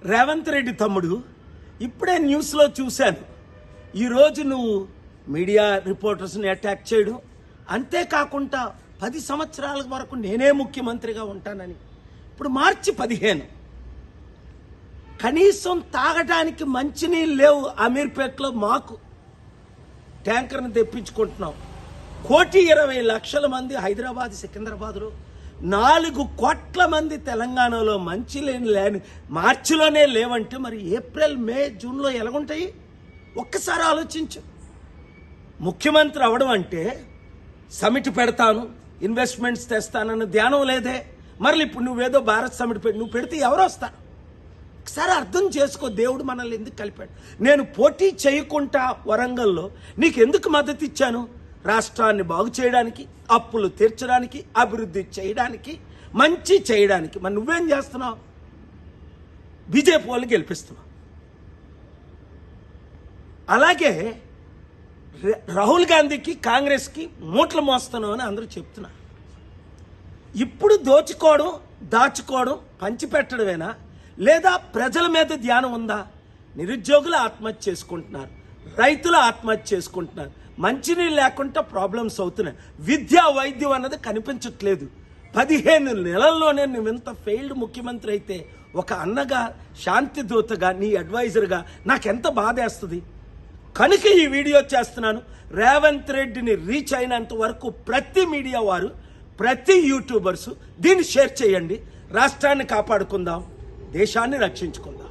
రేవంత్ రెడ్డి తమ్ముడు ఇప్పుడే న్యూస్లో చూశాను. ఈరోజు నువ్వు మీడియా రిపోర్టర్స్ని అటాక్ చేయడం, అంతేకాకుండా 10 సంవత్సరాల వరకు నేనే ముఖ్యమంత్రిగా ఉంటానని. ఇప్పుడు మార్చి 15, కనీసం తాగడానికి మంచినీళ్ళు లేవు. అమీర్పేటలో మాకు ట్యాంకర్ని తెప్పించుకుంటున్నాం. 1,20,00,000 మంది హైదరాబాద్, సికింద్రాబాద్లో, 4 కోట్ల మంది తెలంగాణలో లేని మార్చిలోనే లేవంటే మరి ఏప్రిల్, మే, జూన్లో ఎలాగుంటాయి? ఒక్కసారి ఆలోచించు. ముఖ్యమంత్రి అవడం అంటే సమిట్ పెడతాను, ఇన్వెస్ట్మెంట్స్ తెస్తానన్న ధ్యానం లేదే. మరి ఇప్పుడు నువ్వేదో భారత్ సమిట్ నువ్వు పెడితే ఎవరు వస్తారు? ఒకసారి అర్థం చేసుకో, దేవుడు మనల్ని ఎందుకు కలిపాడు. నేను పోటీ చేయకుండా వరంగల్లో నీకు ఎందుకు మద్దతు ఇచ్చాను? రాష్ట్రాన్ని బాగు చేయడానికి, అప్పులు తీర్చడానికి, అభివృద్ధి చేయడానికి, మంచి చేయడానికి. మరి నువ్వేం చేస్తున్నావు? బీజేపీ వాళ్ళు గెలిపిస్తున్నావు. అలాగే రాహుల్ గాంధీకి, కాంగ్రెస్కి మూటలు మోస్తున్నావు అని అందరూ చెప్తున్నారు. ఇప్పుడు దోచుకోవడం, దాచుకోవడం, పంచిపెట్టడమేనా, లేదా ప్రజల మీద ధ్యానం ఉందా? నిరుద్యోగులు ఆత్మహత్య చేసుకుంటున్నారు, రైతులు ఆత్మహత్య చేసుకుంటున్నారు, మంచినీళ్ళు లేకుండా ప్రాబ్లమ్స్ అవుతున్నాయి, విద్యా వైద్యం అన్నది కనిపించట్లేదు. 15 నెలల్లోనే నువ్వెంత ఫెయిల్డ్ ముఖ్యమంత్రి అయితే, ఒక అన్నగా, శాంతి దూతగా, నీ అడ్వైజర్గా నాకెంత బాధేస్తుంది. కనుక ఈ వీడియో చేస్తున్నాను. రేవంత్ రెడ్డిని రీచ్ అయినంత వరకు ప్రతి మీడియా వారు, ప్రతి యూట్యూబర్సు దీన్ని షేర్ చేయండి. రాష్ట్రాన్ని కాపాడుకుందాం, దేశాన్ని రక్షించుకుందాం.